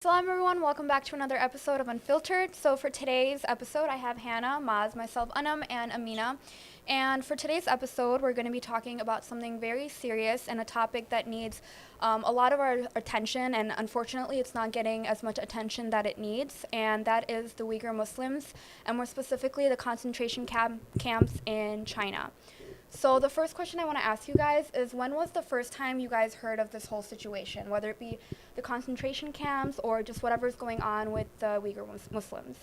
Salam everyone, welcome back to another episode of Unfiltered. So for today's episode, I have Hannah, Maz, myself, Anam, and Amina. And for today's episode, we're going to be talking about something very serious and a topic that needs a lot of our attention, and unfortunately it's not getting as much attention that it needs, and that is the Uyghur Muslims, and more specifically the concentration camps in China. So the first question I want to ask you guys is, when was the first time you guys heard of this whole situation, whether it be the concentration camps or just whatever's going on with the Uyghur Muslims?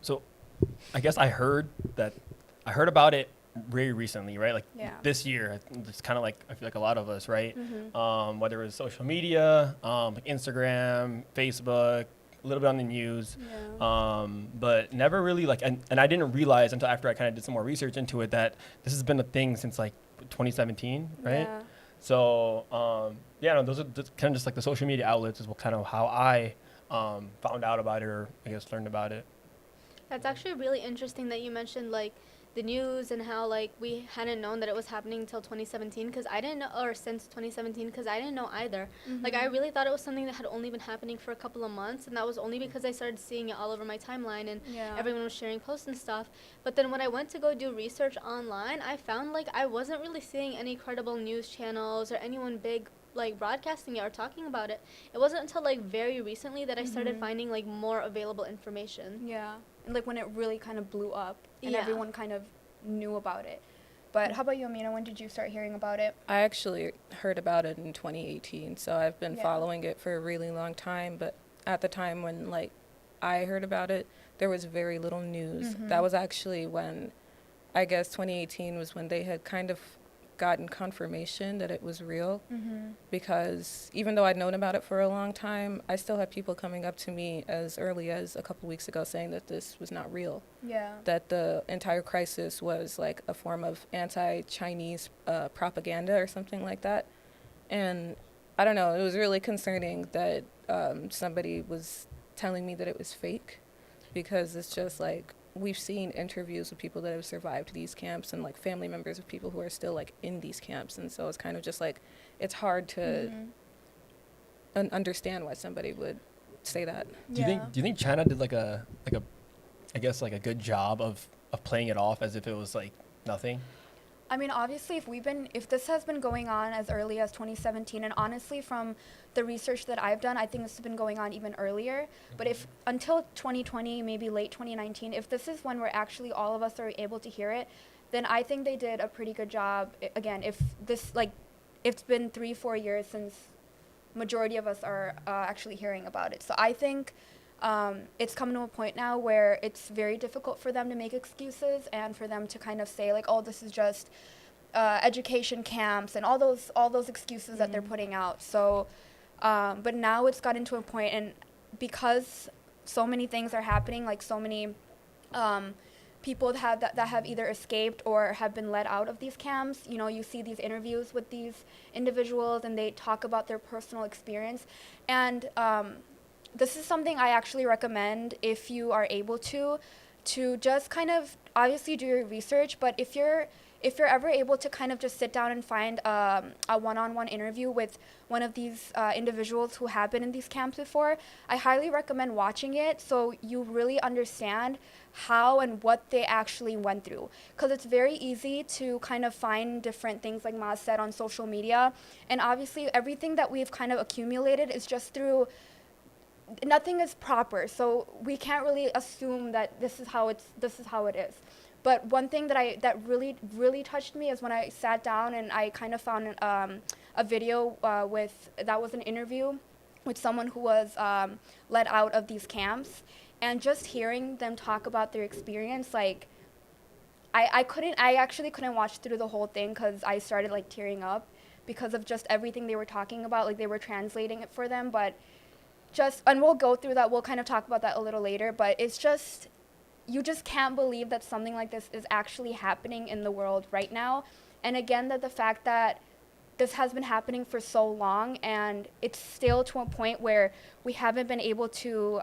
So I guess I heard about it very recently, right? Like Yeah. this year. It's kind of like, I feel like a lot of us, right? Mm-hmm. Whether it was social media, like Instagram, Facebook, a little bit on the news, Yeah. but never really and I didn't realize until after I kind of did some more research into it that this has been a thing since like 2017, right? Yeah. So no, those are kind of just like the social media outlets is what kind of how I found out about it, or I guess learned about it. That's actually really interesting that you mentioned like the news and how like we hadn't known that it was happening until 2017 because I didn't know, or since 2017 because I didn't know either. Mm-hmm. Like I really thought it was something that had only been happening for a couple of months, and that was only because I started seeing it all over my timeline and Yeah. everyone was sharing posts and stuff. But then when I went to go do research online, I found like I wasn't really seeing any credible news channels or anyone big like broadcasting it or talking about it. It wasn't until like very recently that I started Mhm. finding like more available information. Yeah. And like when it really kind of blew up and Yeah. everyone kind of knew about it. But how about you, Amina? When did you start hearing about it? I actually heard about it in 2018, so I've been Yeah. following it for a really long time. But at the time when like I heard about it, there was very little news. Mhm. That was actually when, I guess 2018 was when they had kind of gotten confirmation that it was real. Mm-hmm. Because even though I'd known about it for a long time, I still had people coming up to me as early as a couple weeks ago saying that this was not real. Yeah. That the entire crisis was like a form of anti-Chinese propaganda or something like that. And I don't know, it was really concerning that somebody was telling me that it was fake, because it's just like we've seen interviews with people that have survived these camps and like family members of people who are still like in these camps. And so it's kind of just like, it's hard to Mhm. understand why somebody would say that. Do you think China did like a I guess like a good job of playing it off as if it was like nothing? I mean, obviously, if this has been going on as early as 2017, and honestly, from the research that I've done, I think this has been going on even earlier. But if until 2020, maybe late 2019, if this is when we're actually all of us are able to hear it, then I think they did a pretty good job. Again, if this it's been 3-4 years since majority of us are actually hearing about it, so I think it's come to a point now where it's very difficult for them to make excuses and for them to kind of say like, oh, this is just education camps and all those excuses that they're putting out. So, but now it's gotten to a point, and because so many things are happening, like so many people that have either escaped or have been let out of these camps. You know, you see these interviews with these individuals, and they talk about their personal experience, and this is something I actually recommend if you are able to just kind of obviously do your research, but if you're ever able to kind of just sit down and find a one-on-one interview with one of these individuals who have been in these camps before, I highly recommend watching it so you really understand how and what they actually went through. Because it's very easy to kind of find different things, like Maz said, on social media, and obviously everything that we've kind of accumulated is just through nothing is proper, so we can't really assume that this is how it is. But one thing that really touched me is when I sat down and I kind of found a video that was an interview with someone who was let out of these camps, and just hearing them talk about their experience, like I actually couldn't watch through the whole thing because I started like tearing up because of just everything they were talking about. Like they were translating it for them, but and we'll go through that, we'll kind of talk about that a little later, but it's just, you just can't believe that something like this is actually happening in the world right now. And again, that the fact that this has been happening for so long, and it's still to a point where we haven't been able to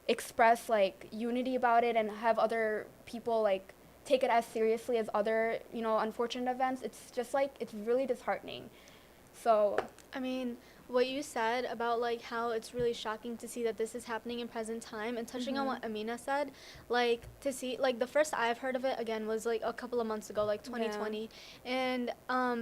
express like unity about it and have other people like take it as seriously as other, unfortunate events. It's just like, it's really disheartening. So I mean, what you said about like how it's really shocking to see that this is happening in present time, and touching on what Amina said, like to see like the first I've heard of it again was like a couple of months ago, like 2020. And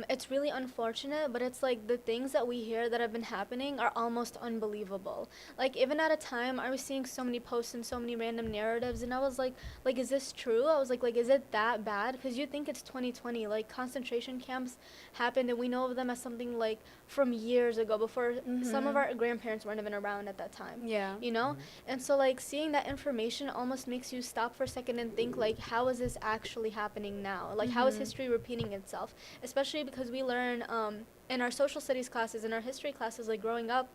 it's really unfortunate, but it's like the things that we hear that have been happening are almost unbelievable. Like even at a time I was seeing so many posts and so many random narratives, and I was like is this true? I was like is it that bad? Because you think it's 2020, like concentration camps happened and we know of them as something like from years ago, before some of our grandparents weren't even around at that time. You know? And so like seeing that information almost makes you stop for a second and think like, how is this actually happening now? Like how is history repeating itself? Especially because we learn in our social studies classes, in our history classes, like growing up,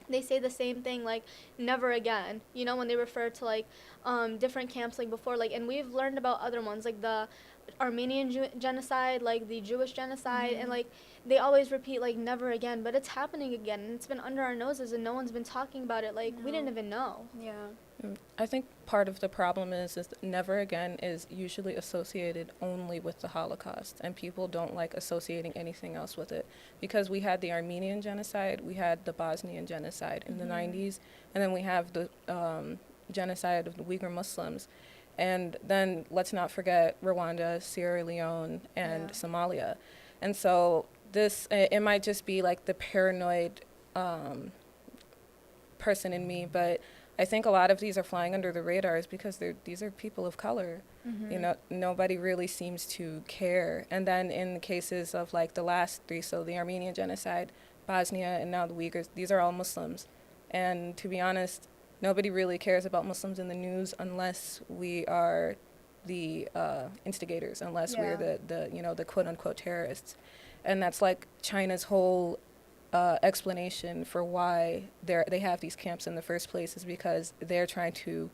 they say the same thing, like never again, you know, when they refer to like different camps like before, like, and we've learned about other ones like the Armenian genocide, like the Jewish genocide, and like they always repeat like never again, but it's happening again, and it's been under our noses and no one's been talking about it, like we didn't even know. I think part of the problem is that never again is usually associated only with the Holocaust, and people don't like associating anything else with it, because we had the Armenian genocide, we had the Bosnian genocide in the 90s, and then we have the genocide of the Uyghur Muslims. And then let's not forget Rwanda, Sierra Leone, and Somalia. And so this, it might just be like the paranoid person in me, but I think a lot of these are flying under the radars because these are people of color. You know, nobody really seems to care. And then in the cases of like the last three, so the Armenian genocide, Bosnia, and now the Uyghurs, these are all Muslims. And to be honest, nobody really cares about Muslims in the news unless we are the instigators, unless we're the you know, the quote unquote terrorists. And that's like China's whole explanation for why they have these camps in the first place, is because they're trying to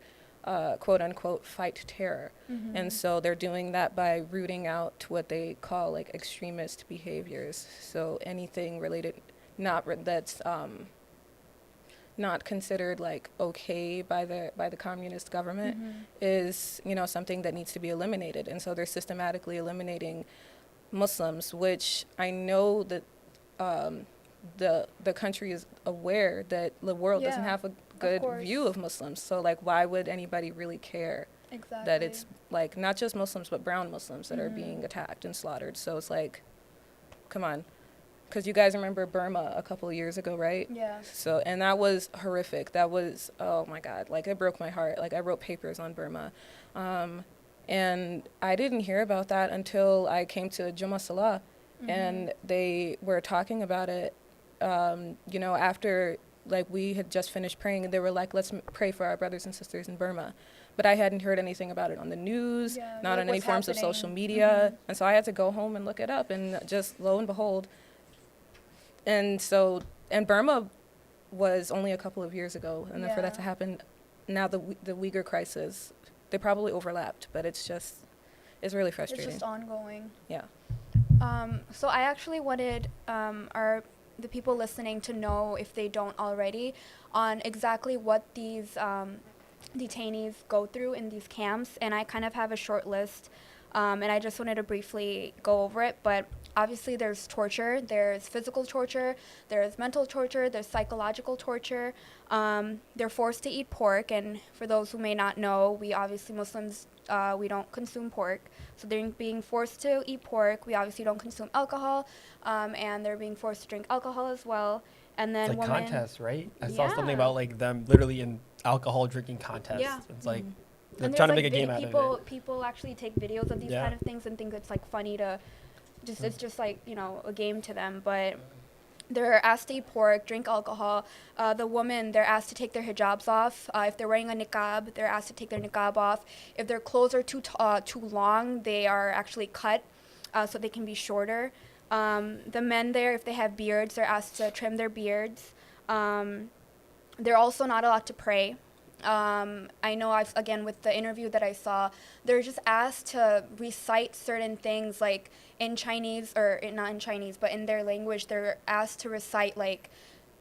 quote unquote fight terror. And so they're doing that by rooting out what they call like extremist behaviors. So anything related, that's not considered like okay by the communist government is, you know, something that needs to be eliminated. And so they're systematically eliminating Muslims, which I know that the country is aware that the world doesn't have a good view of Muslims. So like, why would anybody really care that it's like not just Muslims but brown Muslims that are being attacked and slaughtered? So it's like, come on. Because you guys remember Burma a couple of years ago, right? So, and that was horrific. That was, oh my God, like it broke my heart. Like I wrote papers on Burma. And I didn't hear about that until I came to Juma Salah. And they were talking about it, you know, after like we had just finished praying, and they were like, let's pray for our brothers and sisters in Burma. But I hadn't heard anything about it on the news, not on any forms of social media. And so I had to go home and look it up, and just lo and behold. And so, and Burma was only a couple of years ago, and then for that to happen, now the Uyghur crisis, they probably overlapped, but it's really frustrating. It's just ongoing. So I actually wanted the people listening to know, if they don't already, on exactly what these detainees go through in these camps, and I kind of have a short list, and I just wanted to briefly go over it. But obviously there's torture, there's physical torture, there's mental torture, there's psychological torture. They're forced to eat pork, and for those who may not know, we obviously Muslims, we don't consume pork. So they're being forced to eat pork. We obviously don't consume alcohol, and they're being forced to drink alcohol as well. And then it's like women, contests, right? I saw something about like them literally in alcohol drinking contests. It's like they're trying to make a game out of it. People actually take videos of these kind of things and think it's like funny to just it's just like, you know, a game to them. But they're asked to eat pork, drink alcohol. The women, they're asked to take their hijabs off. If they're wearing a niqab, they're asked to take their niqab off. If their clothes are too long, they are actually cut so they can be shorter. The men there, if they have beards, they're asked to trim their beards. They're also not allowed to pray. I know again with the interview that I saw, they're just asked to recite certain things like in Chinese, or not in Chinese, but in their language. They're asked to recite like,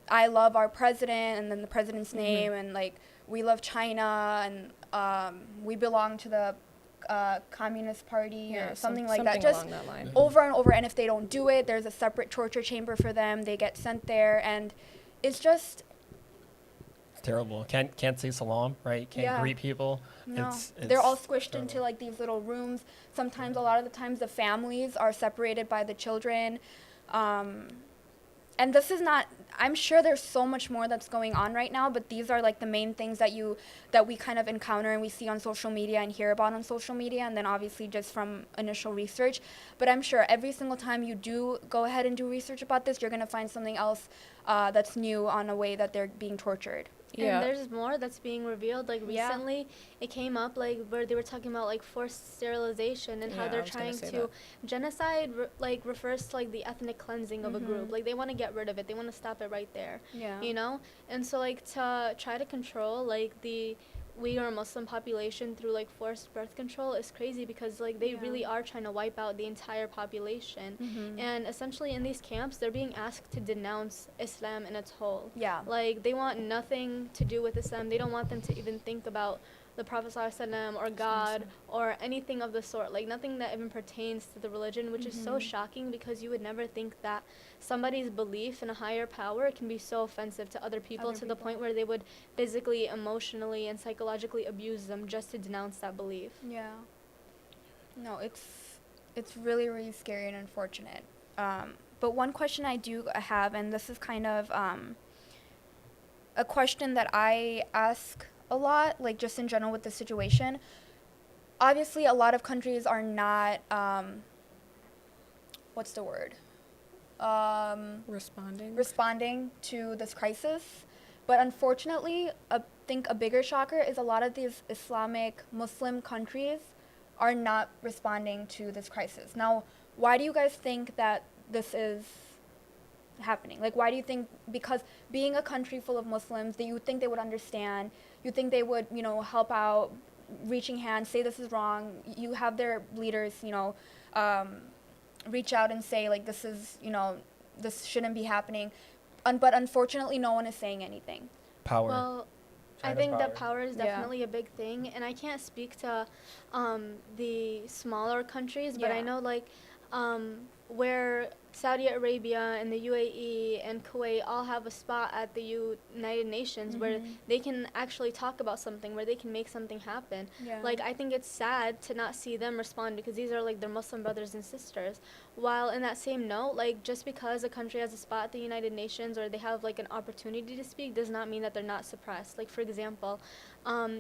I love our president, and then the president's name, and like, we love China, and we belong to the Communist Party or Yeah, something like something that. Just along that line. over and over. And if they don't do it, there's a separate torture chamber for them. They get sent there, and it's just It's terrible. Can't say salam, right? Can't Yeah. greet people. no. It's They're all squished terrible. into like these little rooms. Sometimes, a lot of the times, the families are separated by the children. And this is not, I'm sure there's so much more that's going on right now, but these are like the main things that we kind of encounter and we see on social media and hear about on social media, and then obviously just from initial research. But I'm sure every single time you do go ahead and do research about this, you're going to find something else that's new on a way that they're being tortured. Yeah. And there's more that's being revealed. Like Yeah. recently, it came up like where they were talking about like forced sterilization and Yeah, how I they're was gonna trying say to that. genocide refers to like the ethnic cleansing of a group. Mhm. Like they want to get rid of it. They want to stop it right there. Yeah. You know? And so like to try to control like the Uyghur Muslim population through like forced birth control is crazy because like they Yeah. really are trying to wipe out the entire population. Mhm. And essentially in these camps, they're being asked to denounce Islam in its whole. Yeah. Like, they want nothing to do with Islam. They don't want them to even think about the Prophet ﷺ or God or anything of the sort. Like, nothing that even pertains to the religion, which is so Mhm. shocking because you would never think that somebody's belief in a higher power can be so offensive to other people Other to the people. point where they would physically, emotionally, and psychologically abuse them just to denounce that belief. Yeah. No, it's really, really scary and unfortunate. But one question I do have, and this is kind of a question that I ask a lot, like just in general with the situation. Obviously, a lot of countries are not, what's the word? Responding to this crisis. But unfortunately, I think a bigger shocker is a lot of these Islamic Muslim countries are not responding to this crisis. Now, why do you guys think that this is happening? Like, why do you think, because being a country full of Muslims, that you think they would understand, you think they would, help out, reaching hands, say this is wrong, you have their leaders, reach out and say, like, this is, this shouldn't be happening. But unfortunately, no one is saying anything. Power. Well, I China's think that power. power is Yeah. definitely a big thing, and I can't speak to the smaller countries, but I Yeah. know like where Saudi Arabia and the UAE and Kuwait all have a spot at the United Nations where Mhm. they can actually talk about something, where they can make something happen. Yeah. Like, I think it's sad to not see them respond because these are like their Muslim brothers and sisters. While in that same note, like, just because a country has a spot at the United Nations or they have like an opportunity to speak does not mean that they're not suppressed. Like, for example,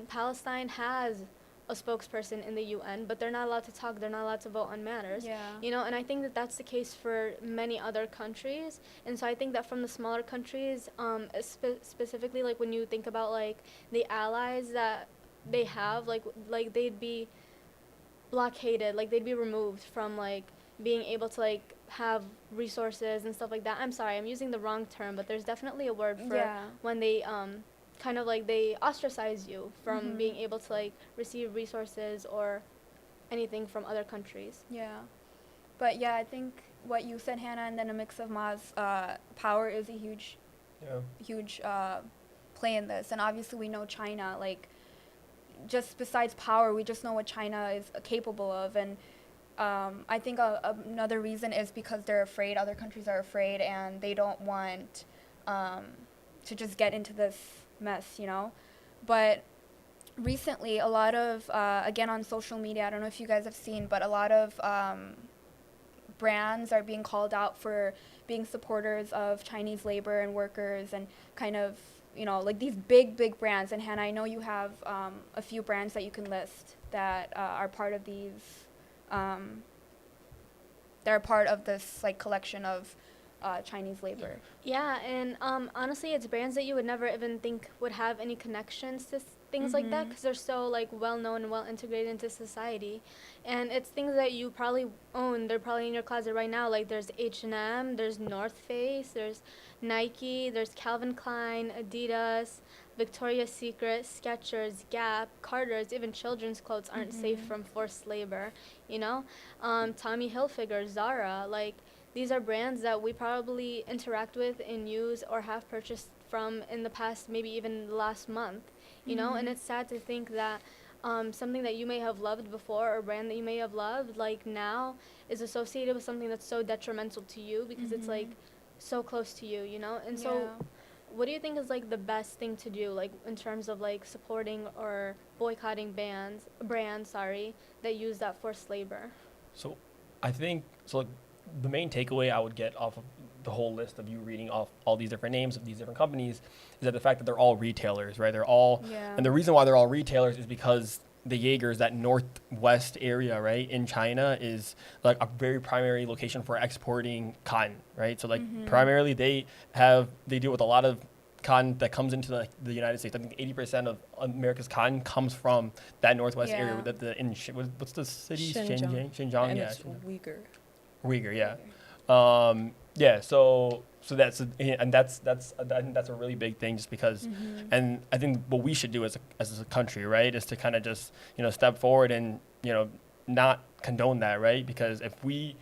Palestine has a spokesperson in the UN, but they're not allowed to talk, they're not allowed to vote on matters. Yeah. And I think that that's the case for many other countries. And so I think that from the smaller countries, specifically, like, when you think about, like, the allies that they have, like they'd be blockaded, like, they'd be removed from, like, being able to, like, have resources and stuff like that. I'm sorry, I'm using the wrong term, but there's definitely a word for Yeah. when they, kind of like they ostracize you from Mhm. being able to like receive resources or anything from other countries. Yeah. But yeah, I think what you said, Hannah, and then a mix of Ma's, power is a huge play in this. And obviously we know China, like, just besides power, we just know what China is capable of. And I think another reason is because they're afraid, other countries are afraid, and they don't want to just get into this mess, But recently, a lot of, again on social media, I don't know if you guys have seen, but a lot of brands are being called out for being supporters of Chinese labor and workers, and kind of, like these big brands. And Hannah, I know you have a few brands that you can list that are part of these, they're part of this like collection of Chinese labor. Yeah, and honestly, it's brands that you would never even think would have any connections to things like that Mhm. because they're so like well known and well integrated into society, and it's things that you probably own. They're probably in your closet right now. Like, there's H&M, there's North Face, there's Nike, there's Calvin Klein, Adidas, Victoria's Secret, Skechers, Gap, Carter's. Even children's clothes aren't safe Mhm. from forced labor. Tommy Hilfiger, Zara, like. These are brands that we probably interact with and use or have purchased from in the past, maybe even the last month, and Mhm. it's sad to think that something that you may have loved before or brand that you may have loved, like now is associated with something that's so detrimental to you because it's like so close to you, you know? And so what do you think is like the best thing to do, like in terms of like supporting or boycotting brands that use that forced labor? So I think, so like, the main takeaway I would get off of the whole list of you reading off all these different names of these different companies is that the fact that they're all retailers, right? They're all, and the reason why they're all retailers is because the Jaegers, that northwest area, right, in China is like a very primary location for exporting cotton, right? So like primarily they deal with a lot of cotton that comes into the United States. I think 80% of America's cotton comes from that northwest area. What's the city? Xinjiang. And Yeah, it's Uyghur, yeah. Yeah, so that's I think that's a really big thing, just because, and I think what we should do as a country, right, is to kind of just, you know, step forward and, you know, not condone that, right? Because if we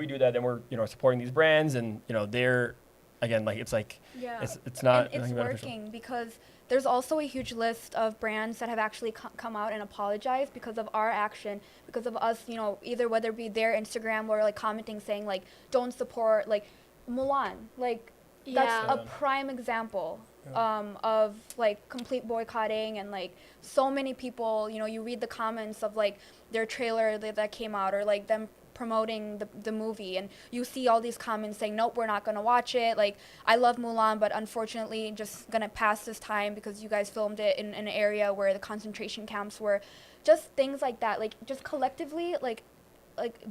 do that, then we're, you know, supporting these brands, and, you know, they're, again, like, it's like, it's not, and it's working, because there's also a huge list of brands that have actually come out and apologized because of our action, because of us, you know, either whether it be their Instagram or like commenting saying like, don't support like Mulan, like that's a prime example of like complete boycotting. And like so many people, you know, you read the comments of like their trailer that came out, or like them promoting the movie, and you see all these comments saying, nope, we're not going to watch it. Like, I love Mulan, but unfortunately just going to pass this time because you guys filmed it in an area where the concentration camps were. Just things like that, like just collectively like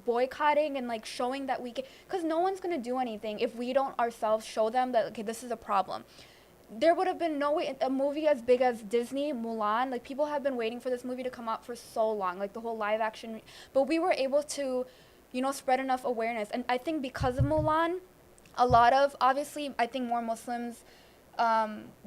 boycotting and like showing that we can, because no one's going to do anything if we don't ourselves show them that, okay, this is a problem. There would have been no way a movie as big as Disney, Mulan, like people have been waiting for this movie to come out for so long, like the whole live action, but we were able to, you know, spread enough awareness. And I think because of Mulan, a lot of, obviously, I think more Muslims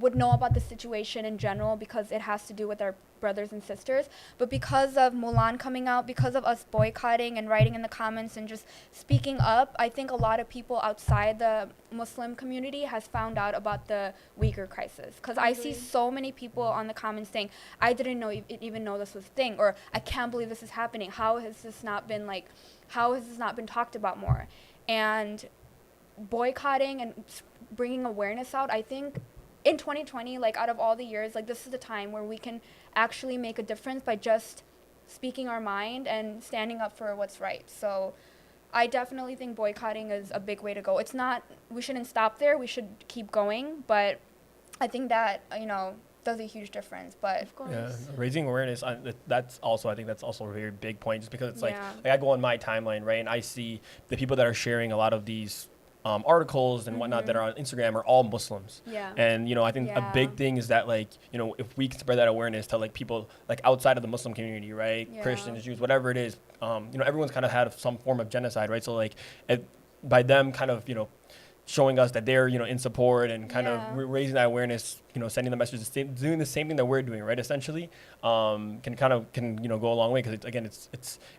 would know about the situation in general because it has to do with our brothers and sisters. But because of Mulan coming out, because of us boycotting and writing in the comments and just speaking up, I think a lot of people outside the Muslim community has found out about the Uyghur crisis. Because I see so many people on the comments saying, I didn't know even know this was a thing, or I can't believe this is happening. How has this not been talked about more? And boycotting and bringing awareness out, I think in 2020, like out of all the years, like this is the time where we can actually make a difference by just speaking our mind and standing up for what's right. So I definitely think boycotting is a big way to go. It's not, we shouldn't stop there, we should keep going, but I think that, you know, does a huge difference. But of course, raising awareness, I think that's also a very big point, just because it's like I go on my timeline, right, and I see the people that are sharing a lot of these articles and whatnot that are on Instagram are all Muslims. And, you know, I think a big thing is that, like, you know, if we can spread that awareness to like people like outside of the Muslim community, right, Christians, Jews, whatever it is, you know, everyone's kind of had some form of genocide, right? So like by them kind of, you know, showing us that they're, you know, in support and kind of raising that awareness, you know, sending the messages, doing the same thing that we're doing, right, essentially, can you know, go a long way, because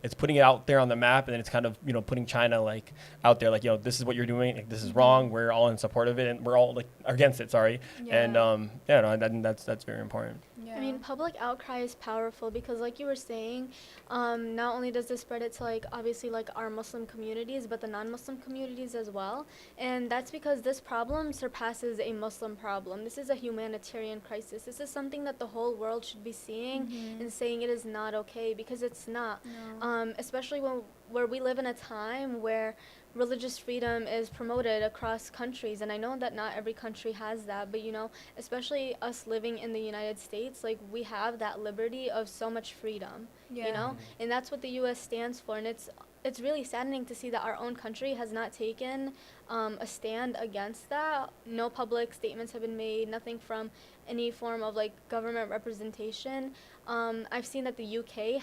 it's putting it out there on the map, and then it's kind of, you know, putting China like out there, like, you know, this is what you're doing, like, this is wrong, we're all in support of it, and we're all like against it, and that's very important. I mean, public outcry is powerful because, like you were saying, not only does this spread it to, like, obviously, like, our Muslim communities, but the non-Muslim communities as well. And that's because this problem surpasses a Muslim problem. This is a humanitarian crisis. This is something that the whole world should be seeing and saying it is not okay, because it's not. Especially where we live in a time where religious freedom is promoted across countries, and I know that not every country has that, but, you know, especially us living in the United States, like, we have that liberty of so much freedom, you know, and that's what the U.S. stands for. And it's really saddening to see that our own country has not taken a stand against that. No public statements have been made, nothing from any form of, like, government representation. I've seen that the UK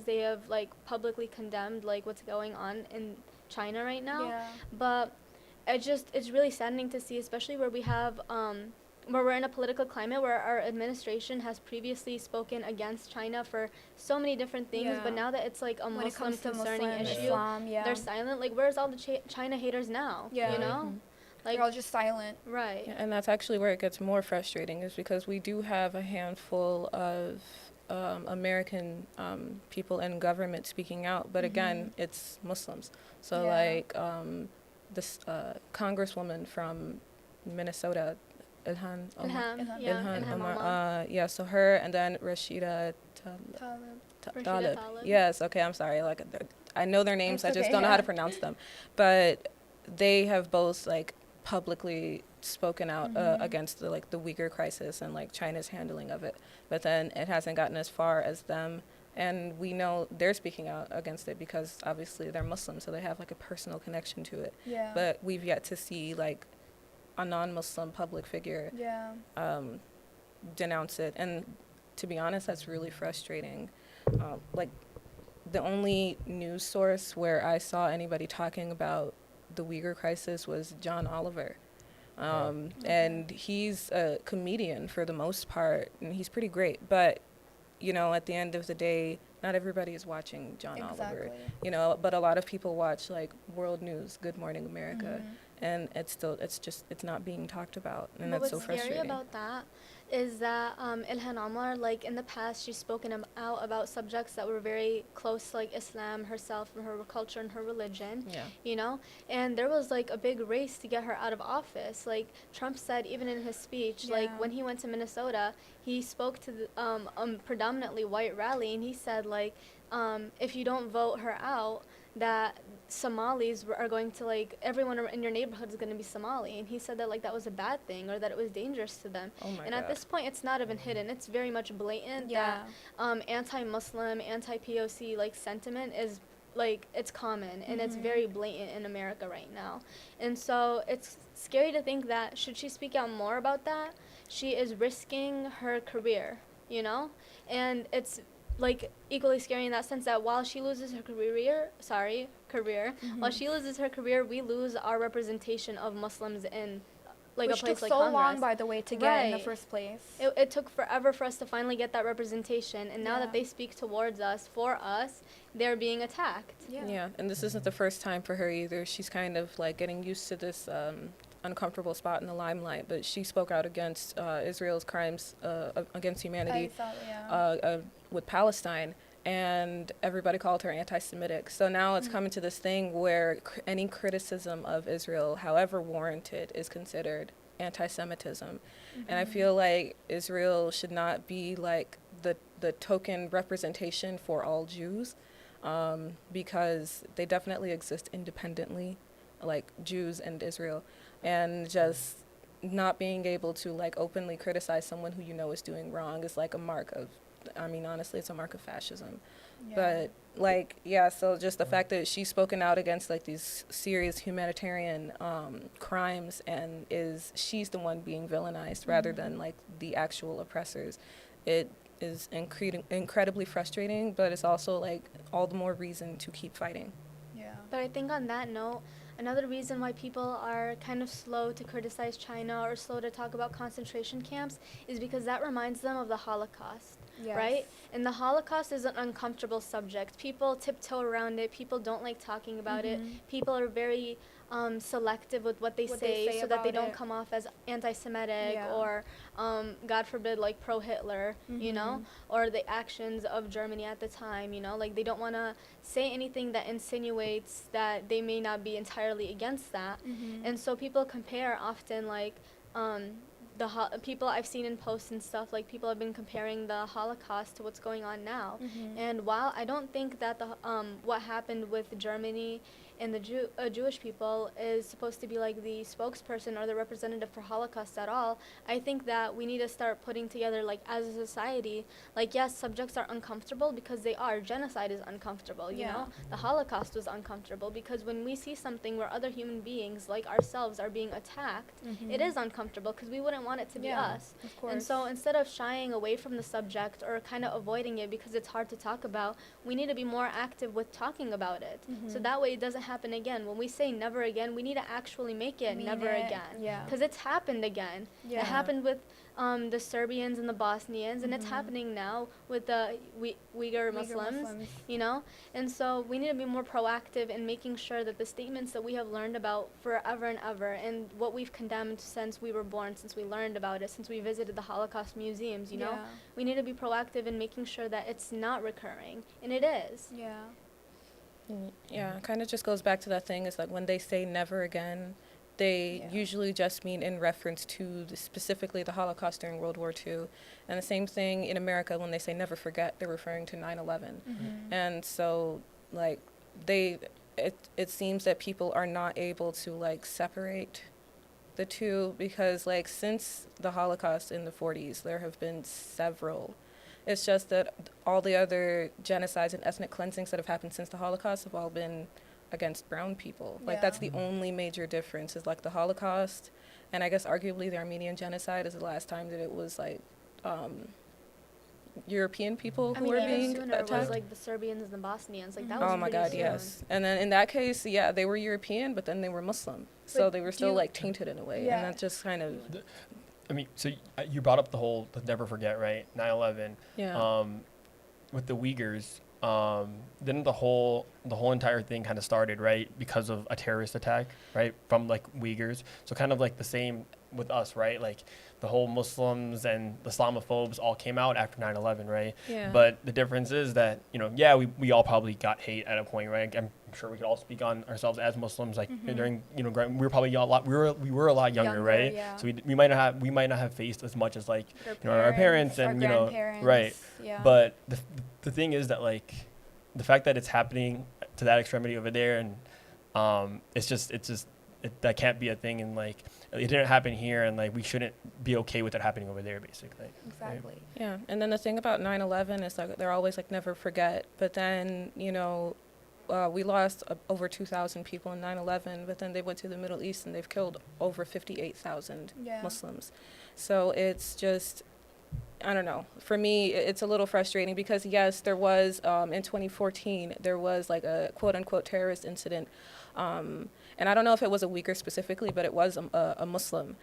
they have, like, publicly condemned, like, what's going on in China right now. But it's really saddening to see, especially where we have where we're in a political climate where our administration has previously spoken against China for so many different things, but now that it's like a Muslim concerning issue, Islam, they're silent. Like, where's all the China haters now? You know, like, they're all just silent, right? And that's actually where it gets more frustrating, is because we do have a handful of American people in government speaking out, but again, it's Muslims. So this congresswoman from Minnesota, Ilhan Omar, so her, and then Rashida Talib. Yes, okay, I'm sorry. Like, I know their names, I just don't know how to pronounce them. But they have both like publicly spoken out against the Uyghur crisis and like China's handling of it. But then it hasn't gotten as far as them. And we know they're speaking out against it because obviously they're Muslim, so they have like a personal connection to it. Yeah. But we've yet to see like a non-Muslim public figure denounce it. And to be honest, that's really frustrating. Like, the only news source where I saw anybody talking about the Uyghur crisis was John Oliver. And he's a comedian for the most part, and he's pretty great. But, you know, at the end of the day, not everybody is watching John Oliver. You know, but a lot of people watch, like, World News, Good Morning America. And it's not being talked about, and that's so frustrating. What's scary about that is that Ilhan Omar, like in the past, she's spoken out about subjects that were very close to like Islam herself and her culture and her religion. Yeah. You know, and there was like a big race to get her out of office. Like Trump said, even in his speech, like when he went to Minnesota, he spoke to the predominantly white rally, and he said like, if you don't vote her out, that Somalis are going to, like, everyone in your neighborhood is going to be Somali. And he said that, like, that was a bad thing or that it was dangerous to them. Oh my and God. At this point, it's not even hidden. It's very much blatant that anti-Muslim, anti-POC, like, sentiment is, like, it's common. And it's very blatant in America right now. And so it's scary to think that should she speak out more about that, she is risking her career, you know? And it's like equally scary in that sense that while she loses her career, while she loses her career, we lose our representation of Muslims in like a place like Congress. Which took so long, by the way, to get in the first place. It took forever for us to finally get that representation, and now that they speak towards us, for us, they're being attacked. Yeah, and this isn't the first time for her either. She's kind of like getting used to this uncomfortable spot in the limelight, but she spoke out against Israel's crimes against humanity with Palestine, and everybody called her anti-Semitic. So now it's coming to this thing where any criticism of Israel, however warranted, is considered anti-Semitism. And I feel like Israel should not be like the token representation for all Jews, because they definitely exist independently, like Jews and Israel. And just not being able to like openly criticize someone who you know is doing wrong is like a mark of, I mean, honestly, it's a mark of fascism. But like, so just the fact that she's spoken out against like these serious humanitarian crimes, and she's the one being villainized rather than like the actual oppressors, it is incredibly frustrating, but it's also like all the more reason to keep fighting. But I think on that note, another reason why people are kind of slow to criticize China or slow to talk about concentration camps is because that reminds them of the Holocaust, right? And the Holocaust is an uncomfortable subject. People tiptoe around it. People don't like talking about it. People are very selective with what they say so that they don't come off as anti-Semitic or, God forbid, like pro-Hitler, you know, or the actions of Germany at the time, you know, like they don't want to say anything that insinuates that they may not be entirely against that. And so people compare often, like, people I've seen in posts and stuff, like people have been comparing the Holocaust to what's going on now. And while I don't think that what happened with Germany and the Jewish people is supposed to be like the spokesperson or the representative for Holocaust at all, I think that we need to start putting together, like, as a society, like, yes, subjects are uncomfortable because they are. Genocide is uncomfortable, you know? The Holocaust was uncomfortable because when we see something where other human beings, like ourselves, are being attacked, it is uncomfortable because we wouldn't want it to be us. Of course. And so instead of shying away from the subject or kind of avoiding it because it's hard to talk about, we need to be more active with talking about it. So that way it doesn't happen again. When we say never again, we need to actually make it never again. Because it's happened again. It happened with the Serbians and the Bosnians, and it's happening now with the Uyghur Muslims, you know? And so we need to be more proactive in making sure that the statements that we have learned about forever and ever, and what we've condemned since we were born, since we learned about it, since we visited the Holocaust museums, you know? We need to be proactive in making sure that it's not recurring, and it is. Yeah, it kind of just goes back to that thing, is like when they say never again, they usually just mean in reference to specifically the Holocaust during World War II. And the same thing in America, when they say never forget, they're referring to 9/11. And so, like, it seems that people are not able to, like, separate the two, because, like, since the Holocaust in the 40s, there have been several. It's just that all the other genocides and ethnic cleansings that have happened since the Holocaust have all been against brown people. Like, that's the only major difference, is like the Holocaust, and I guess arguably the Armenian genocide is the last time that it was like European people who were being attacked. It was like the Serbians and the Bosnians, like that was oh my god, yes. And then in that case, yeah, they were European, but then they were Muslim, so they were still like tainted in a way, and that just kind of I mean, so you brought up the never forget, right? 9/11. With the Uyghurs, then the whole entire thing kind of started, right, because of a terrorist attack, right, from like Uyghurs. So kind of like the same with us, right? Like the whole Muslims and the Islamophobes all came out after 9/11, right? But the difference is that, you know, we all probably got hate at a point, right? I'm sure we could all speak on ourselves as Muslims, like during, you know, we were probably a lot younger, right? So we might not have faced as much as like our parents and you know, right? But the thing is that, like, the fact that it's happening to that extremity over there, and that can't be a thing, and like it didn't happen here, and like we shouldn't be okay with it happening over there, basically. Exactly. Right? Yeah, and then the thing about 9/11 is like they're always like never forget, but then, you know, we lost over 2,000 people in 9/11, but then they went to the Middle East and they've killed over 58,000 Muslims. So it's just, I don't know. For me, it's a little frustrating because, yes, there was, in 2014, there was like a quote-unquote terrorist incident. And I don't know if it was a Uyghur specifically, but it was a Muslim.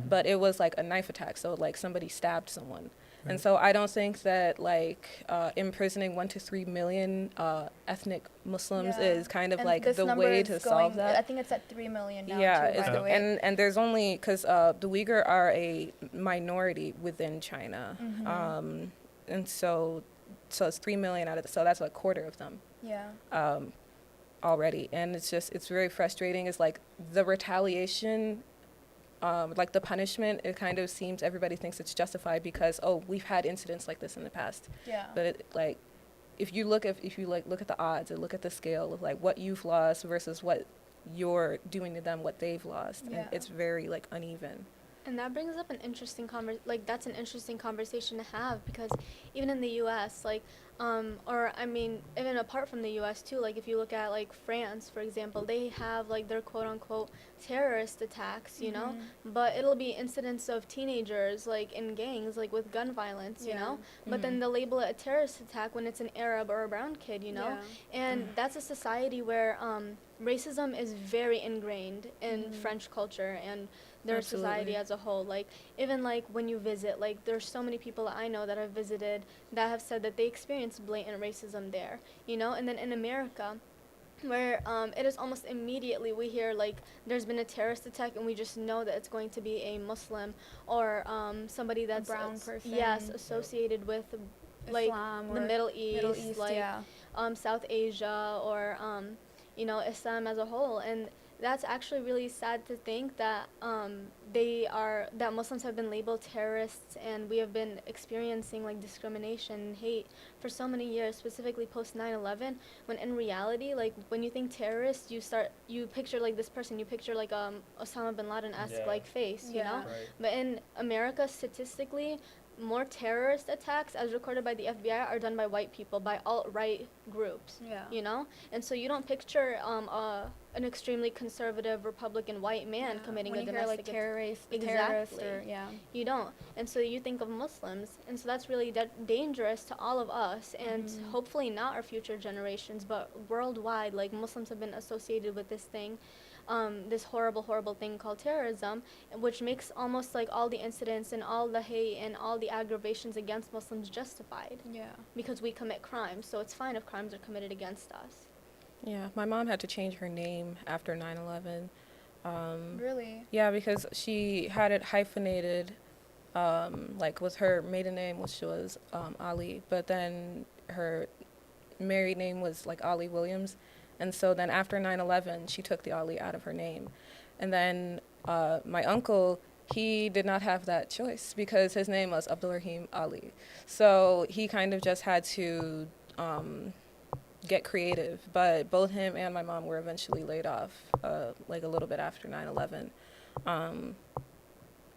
But it was like a knife attack, so like somebody stabbed someone. Right. And so I don't think that like imprisoning 1 to 3 million ethnic Muslims is kind of like the way to solve that. I think it's at 3 million now. Yeah, too, by the way. and there's only, because the Uyghur are a minority within China, and so it's 3 million out of so that's a quarter of them. Already, and it's very frustrating. It's like the retaliation. Like the punishment, it kind of seems everybody thinks it's justified because we've had incidents like this in the past. But like, if you look at the odds and look at the scale of like what you've lost versus what you're doing to them, what they've lost, and it's very like uneven. And that brings up an interesting that's an interesting conversation to have, because even in the U.S., like, or I mean, even apart from the U.S. too, like if you look at like France, for example, they have like their quote-unquote terrorist attacks, you know, but it'll be incidents of teenagers like in gangs, like with gun violence, you know, but then they'll label it a terrorist attack when it's an Arab or a brown kid, you know, and that's a society where racism is very ingrained in French culture and their society as a whole. Like, even like when you visit, like there's so many people that I know that have visited that have said that they experienced blatant racism there, you know. And then in America, where it is almost immediately we hear like there's been a terrorist attack and we just know that it's going to be a Muslim or somebody that's a brown person, associated with like Islam the Middle East, like South Asia, or you know, Islam as a whole. And that's actually really sad to think that that Muslims have been labeled terrorists, and we have been experiencing like discrimination and hate for so many years, specifically post 9/11, when in reality, like when you think terrorist, you picture like this person, you picture like Osama bin Laden-esque like face, you know? Right. But in America, statistically, more terrorist attacks as recorded by the FBI are done by white people, by alt-right groups, you know? And so you don't picture an extremely conservative Republican white man committing when a you domestic hear, like, terrorist, or, you don't. And so you think of Muslims, and so that's really dangerous to all of us, and hopefully not our future generations, but worldwide, like Muslims have been associated with this thing this horrible thing called terrorism, which makes almost like all the incidents and all the hate and all the aggravations against Muslims justified. Yeah. Because we commit crimes, so it's fine if crimes are committed against us. Yeah, my mom had to change her name after 9/11. Really? Yeah, because she had it hyphenated, like with her maiden name, which was Ali, but then her married name was like Ali Williams. And so then after 9/11, she took the Ali out of her name. And then my uncle, he did not have that choice because his name was Abdul Rahim Ali. So he kind of just had to get creative. But both him and my mom were eventually laid off, like a little bit after 9/11.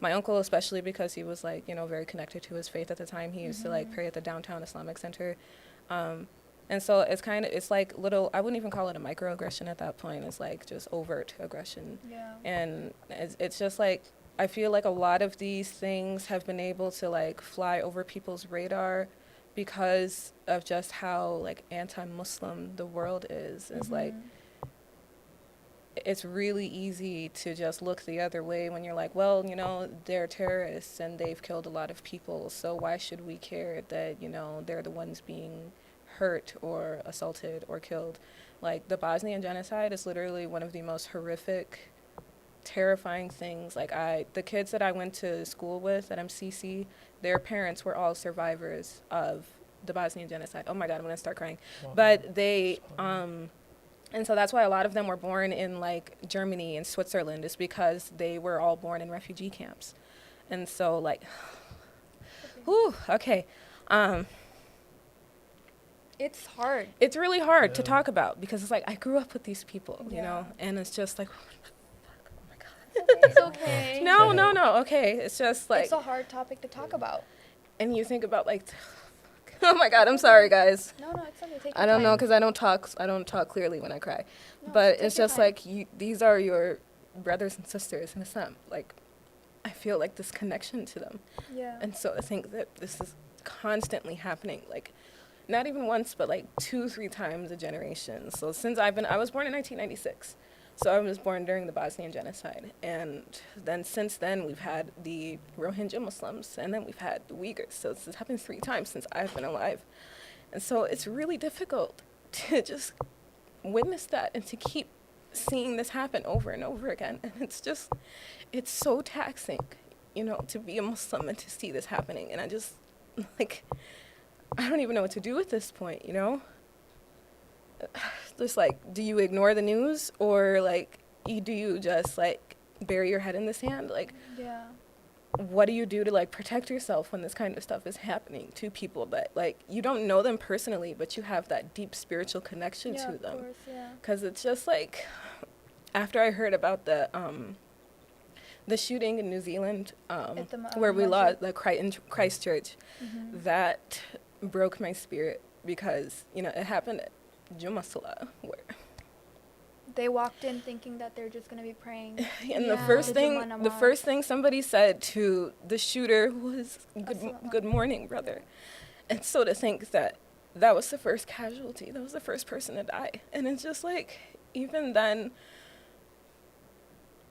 My uncle, especially because he was like, you know, very connected to his faith at the time. He used to like pray at the downtown Islamic Center. And so it's like little, I wouldn't even call it a microaggression at that point. It's like just overt aggression. Yeah. And it's just like, I feel like a lot of these things have been able to like fly over people's radar because of just how like anti-Muslim the world is. It's like, it's really easy to just look the other way when you're like, well, you know, they're terrorists and they've killed a lot of people, so why should we care that, you know, they're the ones being hurt or assaulted or killed? Like, the Bosnian genocide is literally one of the most horrific, terrifying things. Like, the kids that I went to school with at MCC, their parents were all survivors of the Bosnian genocide. Oh my God, I'm gonna start crying. Wow. But they, and so that's why a lot of them were born in like Germany and Switzerland, is because they were all born in refugee camps. And so like, whew, okay. It's hard. It's really hard to talk about because it's like, I grew up with these people, you know, and it's just like, oh my God. It's okay. No, okay. It's just like. It's a hard topic to talk about. And you think about like, oh my God, I'm sorry, guys. No, it's okay. Take your I don't time. know, because I don't talk clearly when I cry. No, but take it's your just time. like, these are your brothers and sisters in Islam. Like, I feel like this connection to them. Yeah. And so I think that this is constantly happening, like, not even once, but like 2-3 times a generation. So I was born in 1996. So I was born during the Bosnian genocide. And then since then, we've had the Rohingya Muslims, and then we've had the Uyghurs. So this has happened 3 times since I've been alive. And so it's really difficult to just witness that and to keep seeing this happen over and over again. And it's so taxing, you know, to be a Muslim and to see this happening. And I just, like, I don't even know what to do at this point, you know? Just like, do you ignore the news, or like, do you just like bury your head in the sand? Like, Yeah. what do you do to like protect yourself when this kind of stuff is happening to people that like you don't know them personally, but you have that deep spiritual connection to them? Of course, yeah. Because it's just like, after I heard about the shooting in New Zealand, where we lost the Christchurch, that broke my spirit, because, you know, it happened at Juma Salah, where They walked in thinking that they're just gonna be praying. and Yeah. the first thing somebody said to the shooter was, good morning, brother. And so to think that was the first casualty, that was the first person to die. And it's just like, even then,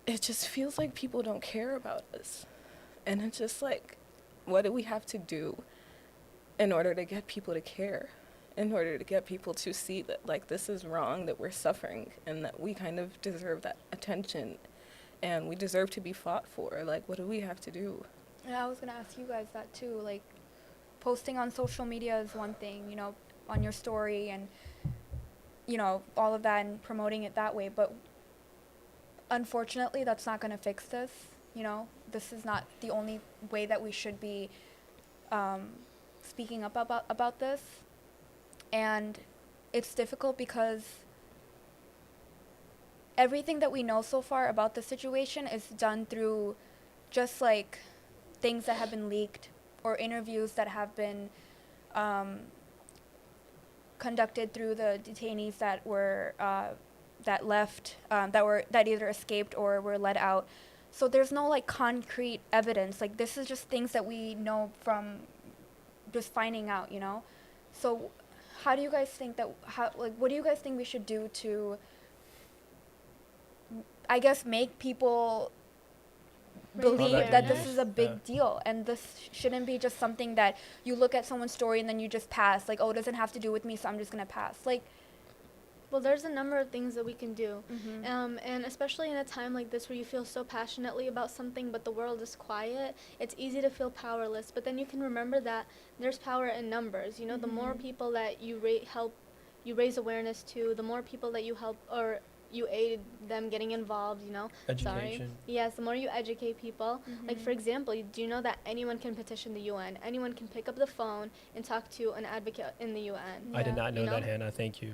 it just feels like people don't care about us. And it's just like, what do we have to do in order to get people to care? In order to get people to see that, like, this is wrong, that we're suffering, and that we kind of deserve that attention, and we deserve to be fought for. Like, what do we have to do? And I was gonna ask you guys that too. Like, posting on social media is one thing, you know, on your story and, you know, all of that and promoting it that way. But unfortunately, that's not gonna fix this. You know, this is not the only way that we should be speaking up about this. And it's difficult because everything that we know so far about the situation is done through just like things that have been leaked or interviews that have been conducted through the detainees that were that left, that either escaped or were let out. So there's no like concrete evidence. Like, this is just things that we know from just finding out, you know. So how do you guys think that, what do you guys think we should do to I guess, make people Raise believe awareness. that this is a big Yeah. deal, and this shouldn't be just something that you look at someone's story and then you just pass, like, oh, it doesn't have to do with me, so I'm just gonna pass. Like, Well, there's a number of things that we can do. mhm. And especially in a time like this where you feel so passionately about something but the world is quiet, it's easy to feel powerless. But then you can remember that there's power in numbers. You know, the more Mhm. people that you help, you raise awareness to, the more people that you help or you aid them getting involved, you know. Sorry. Education. Yes, the more you educate people. Like, Mhm. for example, do you know that anyone can petition the UN? Anyone can pick up the phone and talk to an advocate in the UN. I did Yeah. not know You know? that, Hannah. Thank you.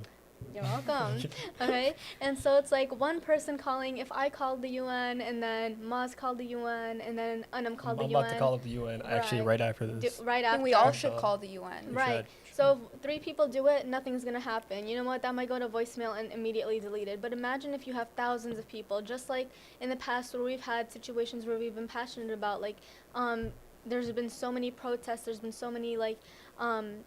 You're welcome. Okay, and so it's like one person calling. If I called the UN, and then Maz called the UN, and then Anam called I'm the UN. about to call up the UN actually Right. right after this. Right I after. think we all So- should call the UN. We Right. should. So if 3 people do it, nothing's gonna happen. You know what? That might go to voicemail and immediately deleted. But imagine if you have thousands of people, just like in the past where we've had situations where we've been passionate about, like, there's been so many protests. There's been so many like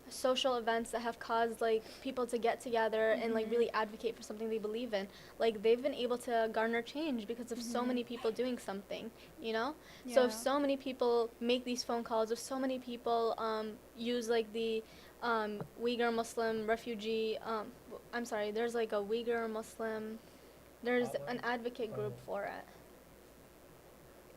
social events that have caused like people to get together and like really advocate for something they believe in. Like they've been able to garner change because of so many people doing something, you know? So if Yeah. so many people make these phone calls, if so many people use like the Uyghur Muslim refugee, I'm sorry, there's like a Uyghur Muslim, there's an advocate group for it.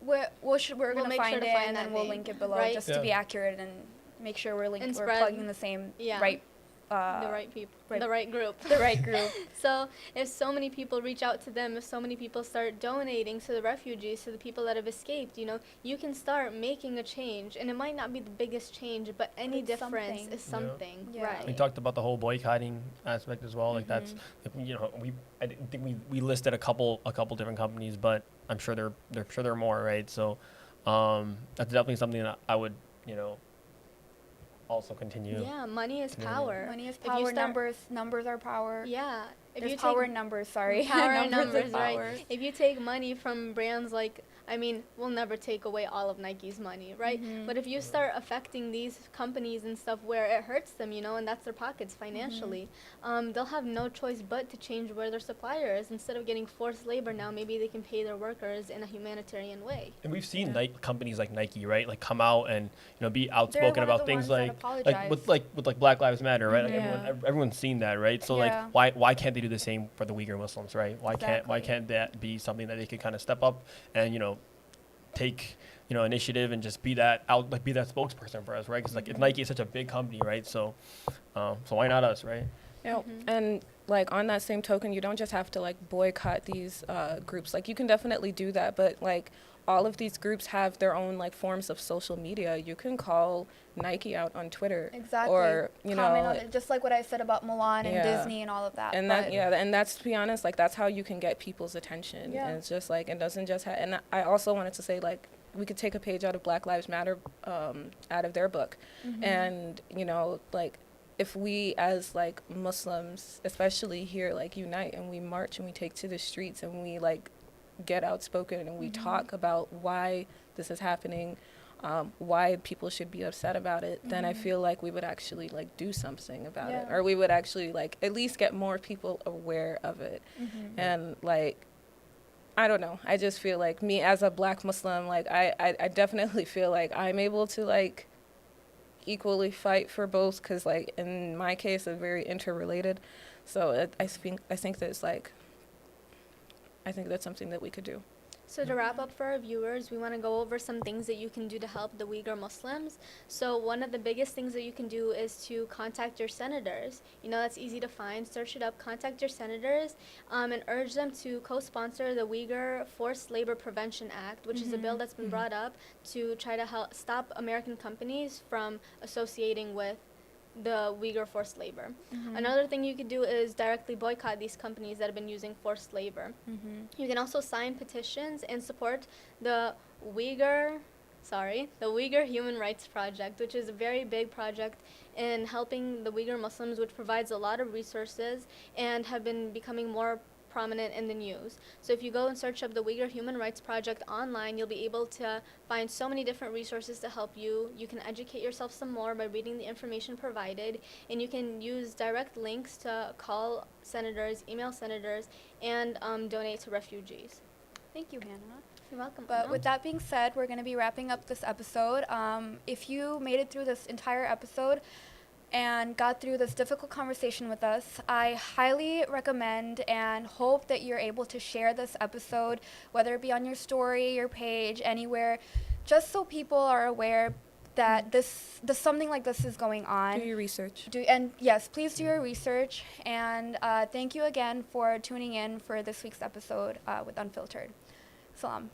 We're We'll gonna make find sure to it find and that then we'll name, link it below right? just Yeah. to be accurate and make sure we're And we're spread- plugging the same Yeah. right The right people, right- the right group. the right group. So if so many people reach out to them, if so many people start donating to the refugees, to the people that have escaped, you know, you can start making a change. And it might not be the biggest change, but any it's difference something. is something, Yeah. right? We talked about the whole boycotting aspect as well. Like that's, Mm-hmm. like, you know, I didn't think we listed a couple different companies, but I'm sure there are more, right? So, that's definitely something that I would, you know, also continue. Yeah, money is Yeah. power. Money is If you power. start- Numbers are power. Yeah. If There's you power take in numbers. Sorry. power in Numbers numbers, are right? power. If you take money from brands like, I mean, we'll never take away all of Nike's money, right? Mhm. But if you start affecting these companies and stuff where it hurts them, you know, and that's their pockets financially, they'll have no choice but to change where their supplier is. Instead of getting forced labor now, maybe they can pay their workers in a humanitarian way. And we've seen Yeah. companies like Nike, right? Like come out and, you know, be They're outspoken one of about the things ones that like apologize. with Black Lives Matter, right? Like Mhm. everyone's seen that, right? So Yeah. like why can't they do the same for the Uyghur Muslims, right? Why Exactly. can't that be something that they could kind of step up and, you know, take, you know, initiative and just be that spokesperson for us, right? Because like if Nike is such a big company, right? So why not us, right? You know, and like on that same token, you don't just have to like boycott these groups. Like you can definitely do that, but like all of these groups have their own like forms of social media. You can call Nike out on Twitter, Exactly. or you Comment know, on it, just like what I said about Milan and Yeah. Disney and all of that. and but that and that's, to be honest, like that's how you can get people's attention. Yeah. And it's just like it doesn't just and I also wanted to say, like, we could take a page out of Black Lives Matter, out of their book, and you know, like if we as like Muslims, especially here, like unite and we march and we take to the streets and we like get outspoken and we talk about why this is happening, why people should be upset about it, then I feel like we would actually like do something about it, Yeah. or we would actually like at least get more people aware of it. And like, I don't know, I just feel like me as a Black Muslim, like I definitely feel like I'm able to like equally fight for both, because like in my case it's very interrelated. So I think there's like, I think that's something that we could do. So to wrap up for our viewers, we want to go over some things that you can do to help the Uyghur Muslims. So one of the biggest things that you can do is to contact your senators. You know, that's easy to find. Search it up, contact your senators, and urge them to co-sponsor the Uyghur Forced Labor Prevention Act, which is a bill that's been brought up to try to help stop American companies from associating with the Uyghur forced labor. Another thing you could do is directly boycott these companies that have been using forced labor. You can also sign petitions and support the Uyghur Human Rights Project, which is a very big project in helping the Uyghur Muslims, which provides a lot of resources and have been becoming more prominent in the news. So if you go and search up the Uyghur Human Rights Project online, you'll be able to find so many different resources to help you. You can educate yourself some more by reading the information provided, and you can use direct links to call senators, email senators, and donate to refugees. Thank you, Hannah. You're welcome. But with that being said, we're going to be wrapping up this episode. If you made it through this entire episode and got through this difficult conversation with us, I highly recommend and hope that you're able to share this episode, whether it be on your story, your page, anywhere, just so people are aware that this something like this is going on. Do your research. And yes, please do your research. And thank you again for tuning in for this week's episode with Unfiltered. Salam.